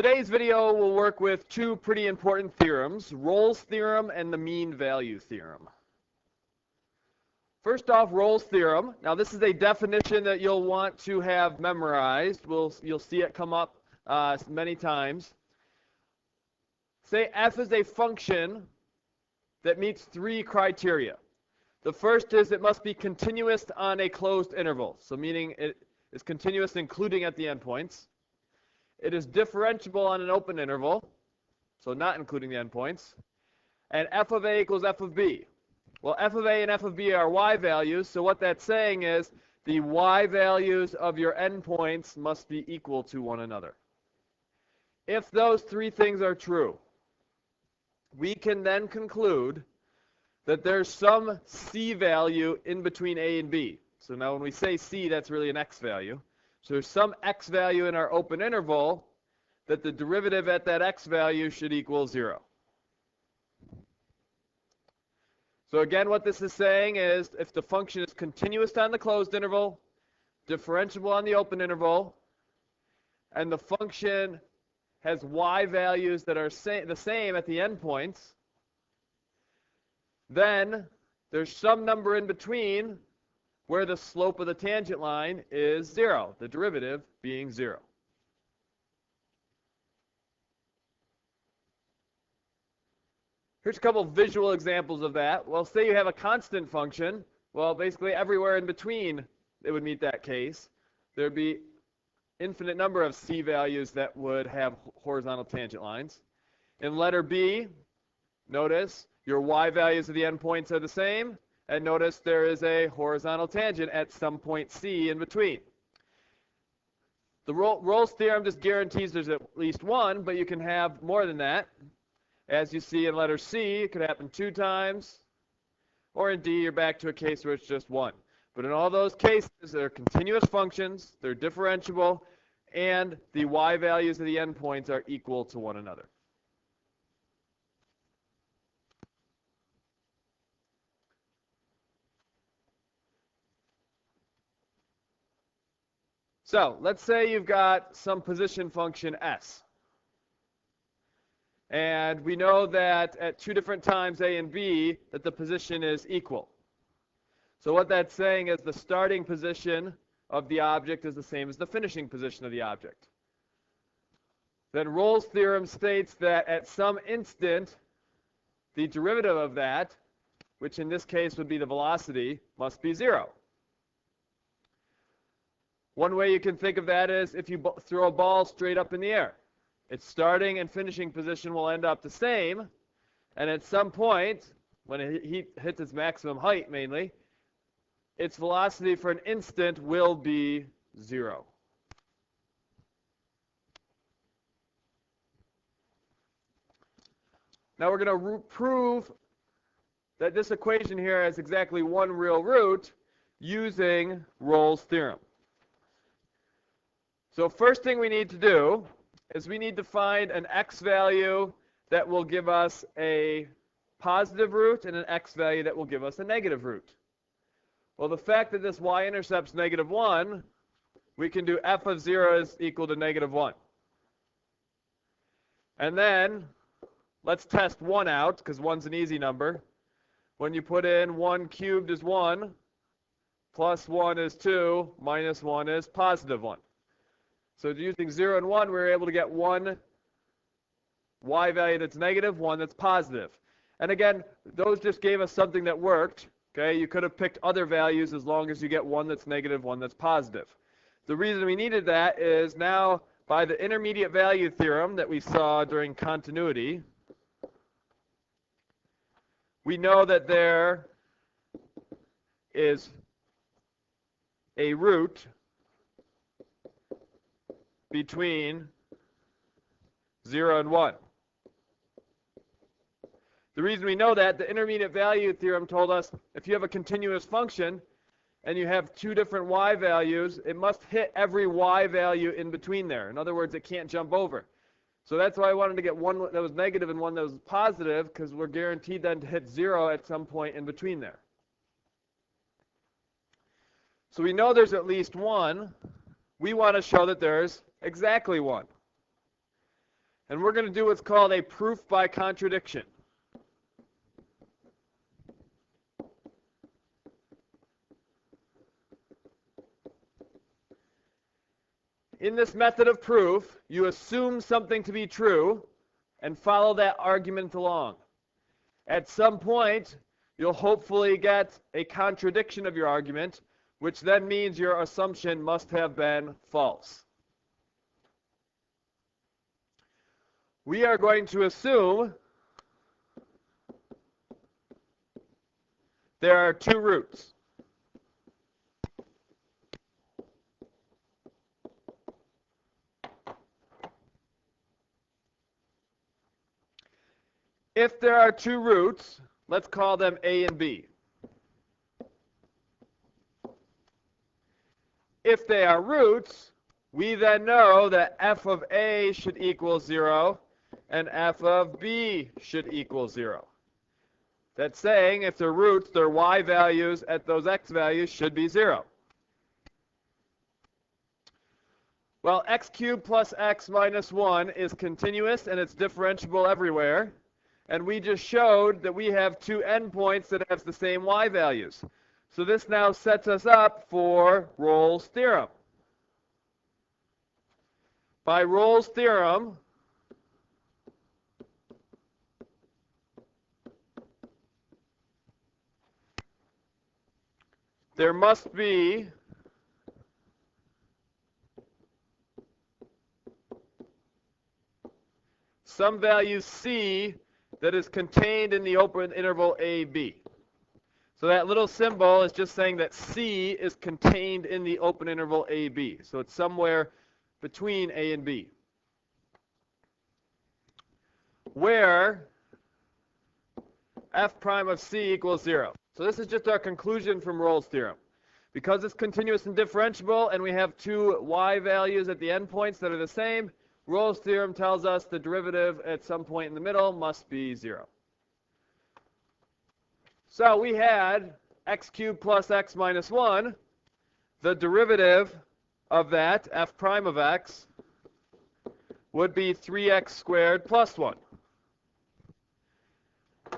Today's video will work with two pretty important theorems, Rolle's theorem and the mean value theorem. First off, Rolle's theorem. Now this is a definition that you'll want to have memorized. You'll see it come up many times. Say f is a function that meets three criteria. The first is it must be continuous on a closed interval, so meaning it is continuous including at the endpoints. It is differentiable on an open interval, so not including the endpoints. And f of a equals f of b. Well, f of a and f of b are y values, so what that's saying is the y values of your endpoints must be equal to one another. If those three things are true, we can then conclude that there's some c value in between a and b. So now when we say c, that's really an x value. So there's some x value in our open interval that the derivative at that x value should equal 0. So again, what this is saying is if the function is continuous on the closed interval, differentiable on the open interval, and the function has y values that are the same at the endpoints, then there's some number in between where the slope of the tangent line is 0, the derivative being 0. Here's a couple visual examples of that. Well, say you have a constant function. Well, basically everywhere in between it would meet that case. There'd be infinite number of c values that would have horizontal tangent lines. In letter B, notice your y values of the endpoints are the same. And notice there is a horizontal tangent at some point c in between. The Rolle's theorem just guarantees there's at least one, but you can have more than that. As you see in letter C, it could happen 2 times. Or in D, you're back to a case where it's just 1. But in all those cases, they're continuous functions, they're differentiable, and the y values of the endpoints are equal to one another. So let's say you've got some position function s. And we know that at 2 different times a and b that the position is equal. So what that's saying is the starting position of the object is the same as the finishing position of the object. Then Rolle's theorem states that at some instant, the derivative of that, which in this case would be the velocity, must be 0. One way you can think of that is if you throw a ball straight up in the air. Its starting and finishing position will end up the same, and at some point, when it hits its maximum height mainly, its velocity for an instant will be 0. Now we're going to prove that this equation here has exactly one real root using Rolle's theorem. So first thing we need to do is we need to find an x value that will give us a positive root and an x value that will give us a negative root. Well, the fact that this y-intercept's -1, we can do f of 0 is equal to -1. And then let's test 1 out, because 1's an easy number. When you put in 1 cubed is 1, plus 1 is 2, minus 1 is +1. So using 0 and 1, we were able to get one y value that's negative, one that's positive. And again, those just gave us something that worked. Okay, you could have picked other values as long as you get one that's negative, one that's positive. The reason we needed that is now by the intermediate value theorem that we saw during continuity, we know that there is a root between 0 and 1. The reason we know that, the intermediate value theorem told us if you have a continuous function and you have 2 different y values, it must hit every y value in between there. In other words, it can't jump over. So that's why I wanted to get one that was negative and one that was positive, because we're guaranteed then to hit 0 at some point in between there. So we know there's at least one. We want to show that there's exactly one. And we're going to do what's called a proof by contradiction. In this method of proof, you assume something to be true and follow that argument along. At some point, you'll hopefully get a contradiction of your argument, which then means your assumption must have been false. We are going to assume there are two roots. If there are two roots, let's call them A and B. If they are roots, we then know that f of A should equal 0 and f of B should equal 0. That's saying if they're roots, their y values at those x values should be 0. Well, x cubed plus x minus 1 is continuous and it's differentiable everywhere. And we just showed that we have two endpoints that have the same y values. So this now sets us up for Rolle's theorem. By Rolle's theorem, there must be some value c that is contained in the open interval AB. So that little symbol is just saying that C is contained in the open interval AB. So it's somewhere between A and B. Where f prime of C equals 0. So this is just our conclusion from Rolle's theorem. Because it's continuous and differentiable and we have two y values at the endpoints that are the same, Rolle's theorem tells us the derivative at some point in the middle must be 0. So we had x cubed plus x minus 1. The derivative of that, f prime of x, would be 3x squared plus 1.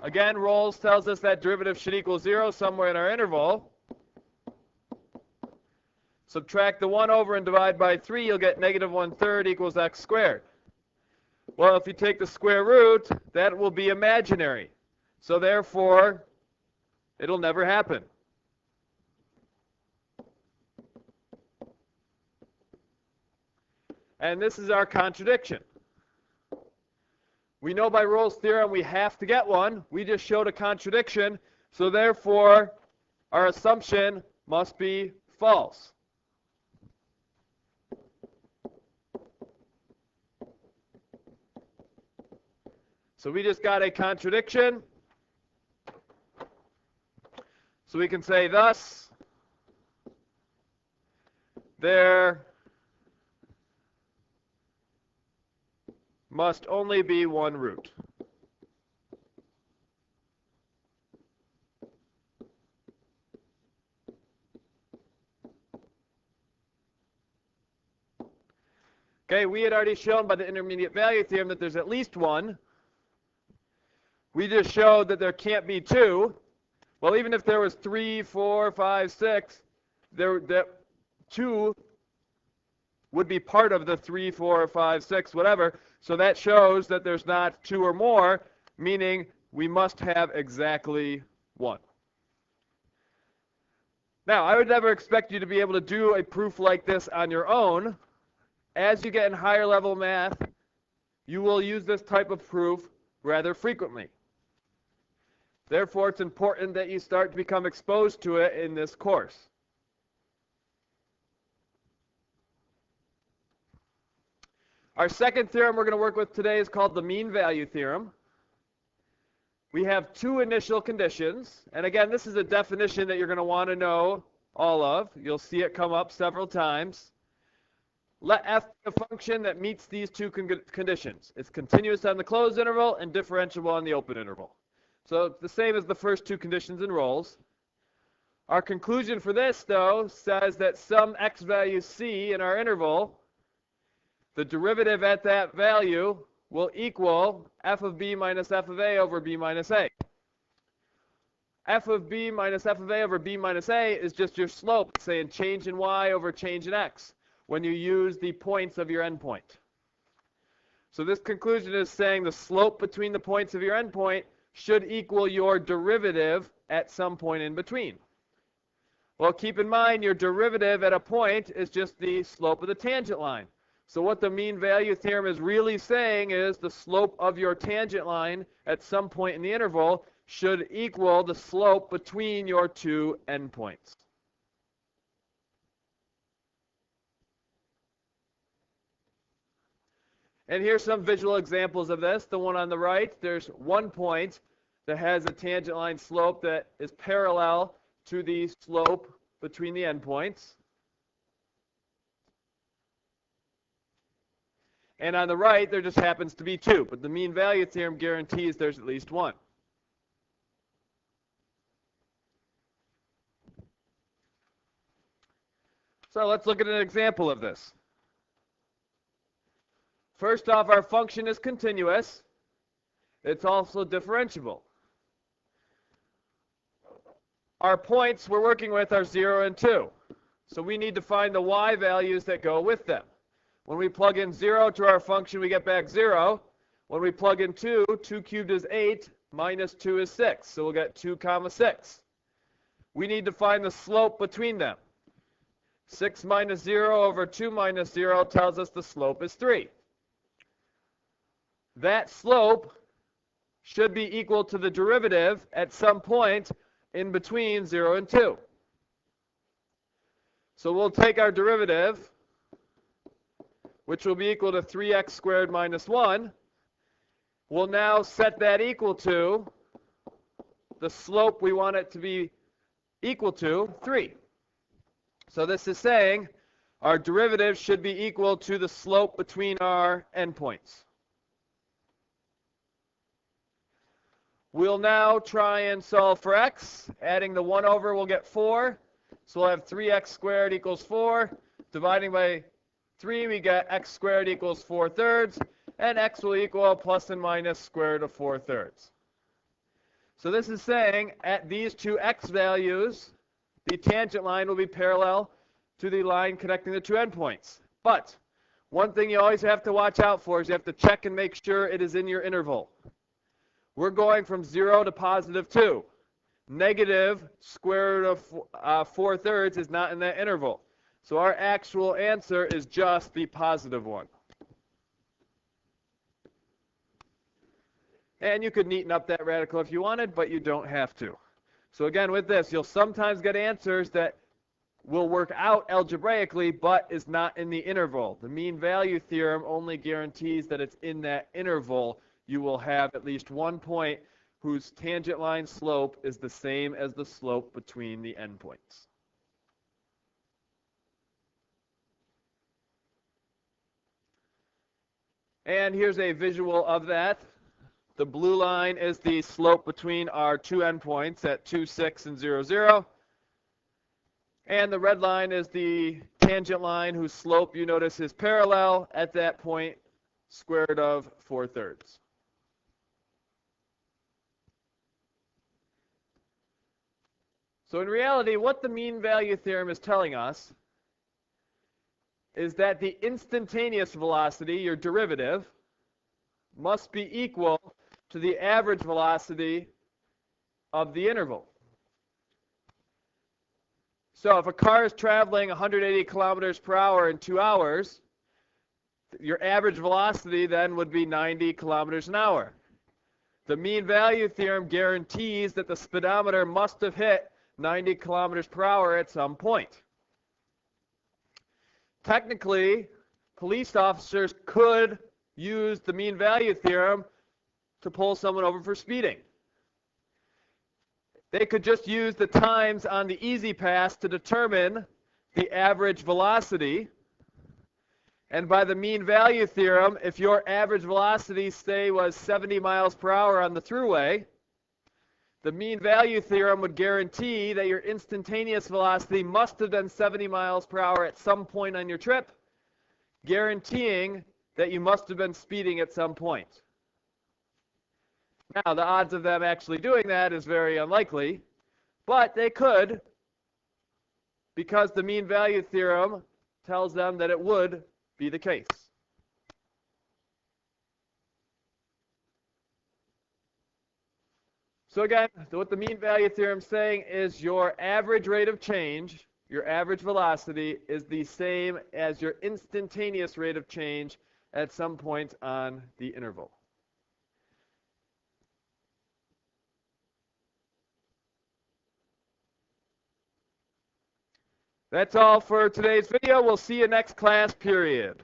Again, Rolle's tells us that derivative should equal 0 somewhere in our interval. Subtract the 1 over and divide by 3, you'll get negative 1/3 equals x squared. Well, if you take the square root, that will be imaginary. So therefore, it'll never happen. And this is our contradiction. We know by Rolle's theorem we have to get one. We just showed a contradiction. So therefore, our assumption must be false. So we just got a contradiction. So we can say thus, there must only be one root. Okay, we had already shown by the intermediate value theorem that there's at least one. We just showed that there can't be two. Well, even if there was 3, 4, 5, 6, that 2 would be part of the 3, 4, 5, 6, whatever. So that shows that there's not 2 or more, meaning we must have exactly 1. Now, I would never expect you to be able to do a proof like this on your own. As you get in higher level math, you will use this type of proof rather frequently. Therefore, it's important that you start to become exposed to it in this course. Our second theorem we're going to work with today is called the mean value theorem. We have two initial conditions. And again, this is a definition that you're going to want to know all of. You'll see it come up several times. Let f be a function that meets these two conditions. It's continuous on the closed interval and differentiable on the open interval. So it's the same as the first two conditions in Rolle's. Our conclusion for this, though, says that some x value c in our interval, the derivative at that value will equal f of b minus f of a over b minus a. F of b minus f of a over b minus a is just your slope, saying change in y over change in x, when you use the points of your endpoint. So this conclusion is saying the slope between the points of your endpoint should equal your derivative at some point in between. Well, keep in mind your derivative at a point is just the slope of the tangent line. So what the mean value theorem is really saying is the slope of your tangent line at some point in the interval should equal the slope between your two endpoints. And here's some visual examples of this. The one on the right, there's one point that has a tangent line slope that is parallel to the slope between the endpoints. And on the right, there just happens to be two, but the mean value theorem guarantees there's at least one. So let's look at an example of this. First off, our function is continuous. It's also differentiable. Our points we're working with are 0 and 2. So we need to find the y values that go with them. When we plug in 0 to our function, we get back 0. When we plug in 2, 2 cubed is 8, minus 2 is 6. So we'll get 2 comma 6. We need to find the slope between them. 6 minus 0 over 2 minus 0 tells us the slope is 3. That slope should be equal to the derivative at some point in between 0 and 2. So we'll take our derivative, which will be equal to 3x squared minus 1. We'll now set that equal to the slope we want it to be equal to, 3. So this is saying our derivative should be equal to the slope between our endpoints. We'll now try and solve for x. Adding the 1 over, we'll get 4. So we'll have 3x squared equals 4. Dividing by 3, we get x squared equals 4/3. And x will equal plus and minus square root of 4/3. So this is saying at these two x values, the tangent line will be parallel to the line connecting the two endpoints. But one thing you always have to watch out for is you have to check and make sure it is in your interval. We're going from 0 to positive 2. Negative square root of 4/3 is not in that interval. So our actual answer is just the positive one. And you could neaten up that radical if you wanted, but you don't have to. So again, with this, you'll sometimes get answers that will work out algebraically, but is not in the interval. The mean value theorem only guarantees that it's in that interval. You will have at least one point whose tangent line slope is the same as the slope between the endpoints. And here's a visual of that. The blue line is the slope between our two endpoints at 2, 6, and 0, 0. And the red line is the tangent line whose slope, you notice, is parallel at that point, square root of 4/3. So in reality, what the mean value theorem is telling us is that the instantaneous velocity, your derivative, must be equal to the average velocity of the interval. So if a car is traveling 180 kilometers per hour in 2 hours, your average velocity then would be 90 kilometers an hour. The mean value theorem guarantees that the speedometer must have hit 90 kilometers per hour at some point. Technically, police officers could use the mean value theorem to pull someone over for speeding. They could just use the times on the easy pass to determine the average velocity. And by the mean value theorem, if your average velocity, say, was 70 miles per hour on the thruway, the mean value theorem would guarantee that your instantaneous velocity must have been 70 miles per hour at some point on your trip, guaranteeing that you must have been speeding at some point. Now, the odds of them actually doing that is very unlikely, but they could, because the mean value theorem tells them that it would be the case. So again, what the mean value theorem is saying is your average rate of change, your average velocity, is the same as your instantaneous rate of change at some point on the interval. That's all for today's video. We'll see you next class period.